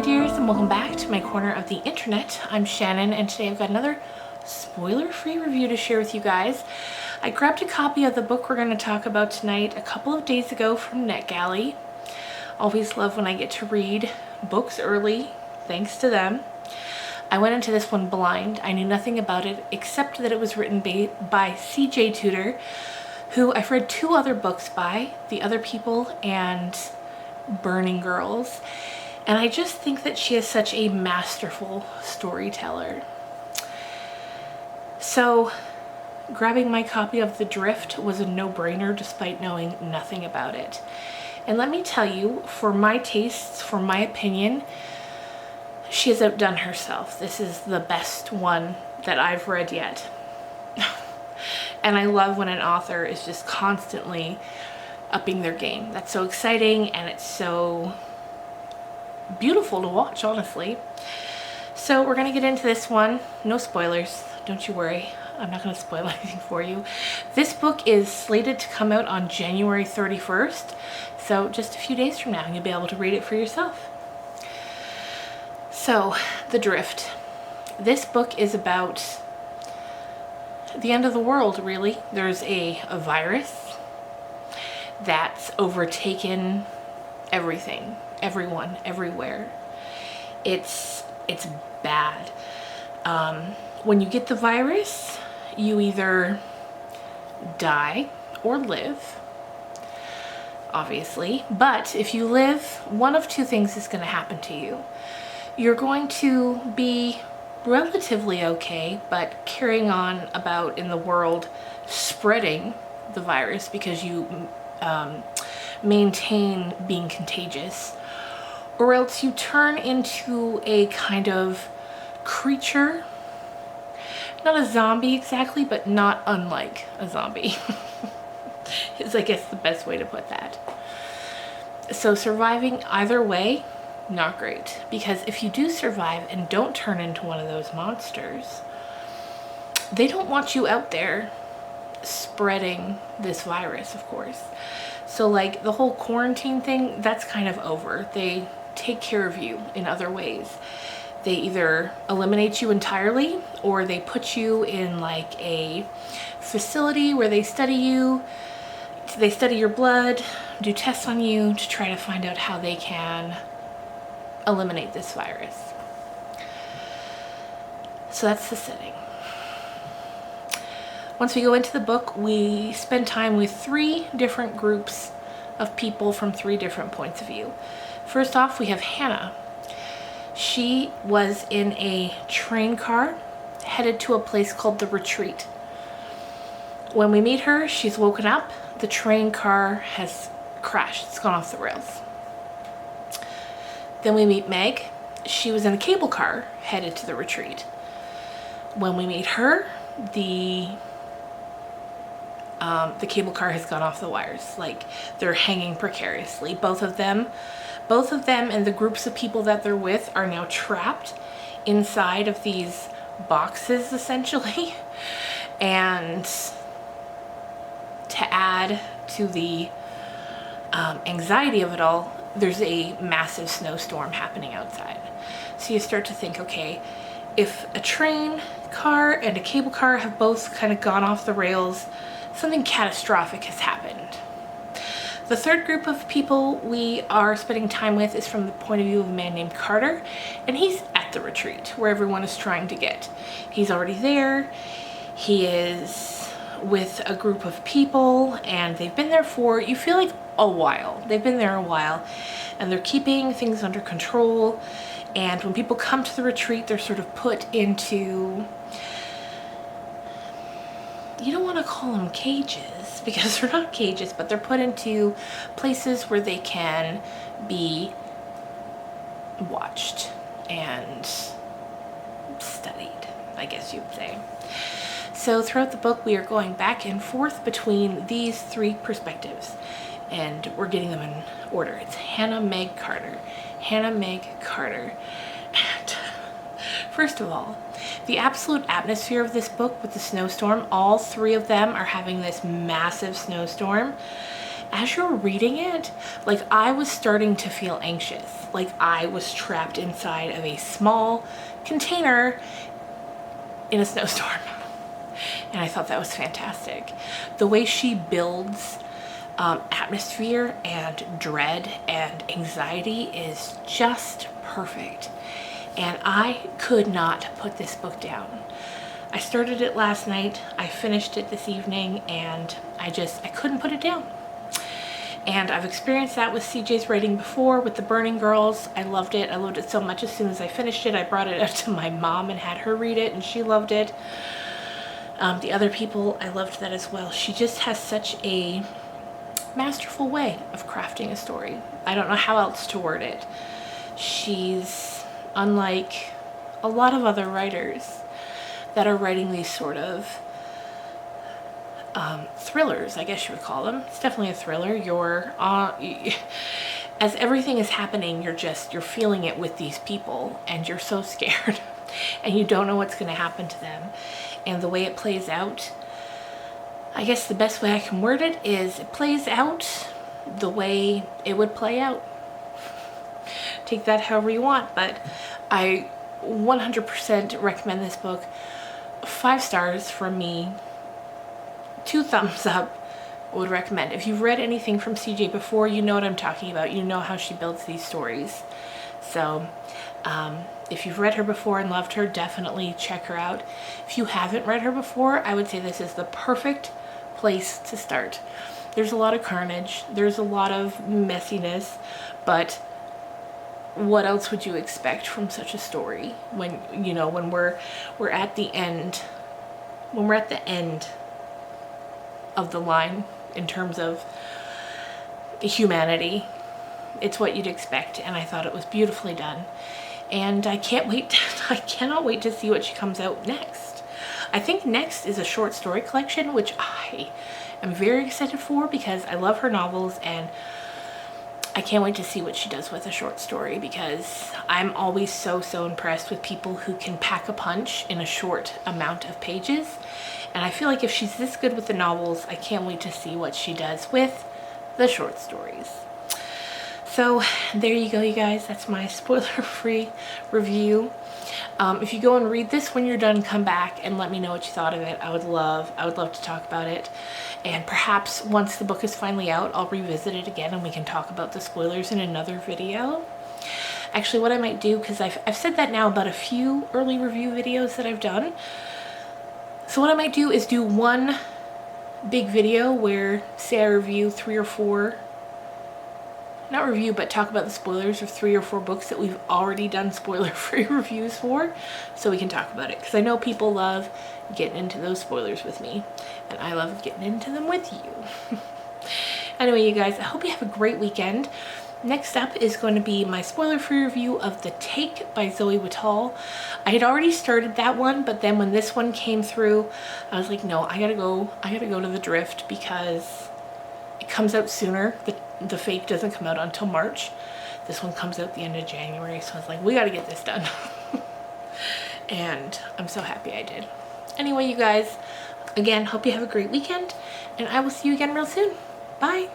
dears, and welcome back to my corner of the internet. I'm Shannon, and today I've got another spoiler-free review to share with you guys. I grabbed a copy of the book we're going to talk about tonight a couple of days ago from NetGalley. Always love when I get to read books early, thanks to them. I went into this one blind. I knew nothing about it except that it was written by C.J. Tudor, who I've read two other books by, The Other People and Burning Girls. And I just think that she is such a masterful storyteller. So grabbing my copy of The Drift was a no-brainer despite knowing nothing about it. And let me tell you, for my tastes, for my opinion, she has outdone herself. This is the best one that I've read yet. And I love when an author is just constantly upping their game. That's so exciting, and it's so beautiful to watch, honestly. So we're gonna get into this one. No spoilers, don't you worry. I'm not gonna spoil anything for you. This book is slated to come out on January 31st, so just a few days from now, and you'll be able to read it for yourself. So, The Drift. This book is about the end of the world, really. There's a virus that's overtaken everything, everyone, everywhere. It's bad. When you get the virus, you either die or live, obviously. But if you live, one of two things is going to happen to you. You're going to be relatively okay, but carrying on about in the world, spreading the virus because you maintain being contagious, or else you turn into a kind of creature, not a zombie exactly, but not unlike a zombie is, I guess, the best way to put that. So surviving either way, not great, because if you do survive and don't turn into one of those monsters, they don't want you out there spreading this virus, of course. So like the whole quarantine thing, that's kind of over. They take care of you in other ways. They either eliminate you entirely, or they put you in like a facility where they study you, they study your blood, do tests on you to try to find out how they can eliminate this virus. So that's the setting. Once we go into the book, we spend time with three different groups of people from three different points of view. First off, we have Hannah. She was in a train car headed to a place called the Retreat. When we meet her, she's woken up. The train car has crashed. It's gone off the rails. Then we meet Meg. She was in a cable car headed to the Retreat. When we meet her, the cable car has gone off the wires. Like, they're hanging precariously. Both of them and the groups of people that they're with are now trapped inside of these boxes, essentially. And to add to the anxiety of it all, there's a massive snowstorm happening outside. So you start to think, okay, if a train car and a cable car have both kind of gone off the rails, something catastrophic has happened. The third group of people we are spending time with is from the point of view of a man named Carter, and he's at the Retreat where everyone is trying to get. He's already there. He is with a group of people, and they've been there for, you feel like, a while. They've been there a while, and they're keeping things under control. And when people come to the Retreat, they're sort of put into, you don't want to call them cages because they're not cages, but they're put into places where they can be watched and studied, I guess you'd say. So throughout the book, we are going back and forth between these three perspectives, and we're getting them in order. It's Hannah, Meg, Carter. Hannah, Meg, Carter. And first of all, the absolute atmosphere of this book with the snowstorm, all three of them are having this massive snowstorm, as you're reading it, like I was starting to feel anxious. Like I was trapped inside of a small container in a snowstorm. And I thought that was fantastic. The way she builds atmosphere and dread and anxiety is just perfect. And I could not put this book down. I started it last night, I finished it this evening, and I couldn't put it down. And I've experienced that with CJ's writing before with The Burning Girls. I loved it. I loved it so much. As soon as I finished it, I brought it up to my mom and had her read it, and she loved it. The other people, I loved that as well. She just has such a masterful way of crafting a story. I don't know how else to word it. She's unlike a lot of other writers that are writing these sort of thrillers, I guess you would call them. It's definitely a thriller. As everything is happening, you're feeling it with these people, and you're so scared and you don't know what's going to happen to them. And the way it plays out, I guess the best way I can word it is it plays out the way it would play out. Take that however you want, but I 100% recommend this book. 5 stars from me, 2 thumbs up, would recommend. If you've read anything from CJ before, you know what I'm talking about. You know how she builds these stories. So if you've read her before and loved her, definitely check her out. If you haven't read her before, I would say this is the perfect place to start. There's a lot of carnage, there's a lot of messiness, but what else would you expect from such a story when, you know, when we're at the end, when we're at the end of the line in terms of humanity? It's what you'd expect, and I thought it was beautifully done. And I cannot wait to see what she comes out next. I think next is a short story collection, which I am very excited for because I love her novels, and I can't wait to see what she does with a short story, because I'm always so impressed with people who can pack a punch in a short amount of pages. And I feel like if she's this good with the novels, I can't wait to see what she does with the short stories. So there you go, you guys. That's my spoiler-free review. If you go and read this when you're done, come back and let me know what you thought of it. I would love to talk about it. And perhaps once the book is finally out, I'll revisit it again and we can talk about the spoilers in another video. Actually, what I might do, because I've said that now about a few early review videos that I've done. So what I might do is do one big video where, say, I review 3 or 4, not review, but talk about the spoilers of 3 or 4 books that we've already done spoiler-free reviews for, so we can talk about it. Because I know people love getting into those spoilers with me, and I love getting into them with you. Anyway, you guys, I hope you have a great weekend. Next up is going to be my spoiler-free review of The Take by Zoe Whittall. I had already started that one, but then when this one came through, I was like, no, I gotta go to the Drift because it comes out sooner. The Fake doesn't come out until March. This one comes out the end of January, so I was like, we gotta get this done. And I'm so happy I did. Anyway, you guys, again, hope you have a great weekend, and I will see you again real soon. Bye.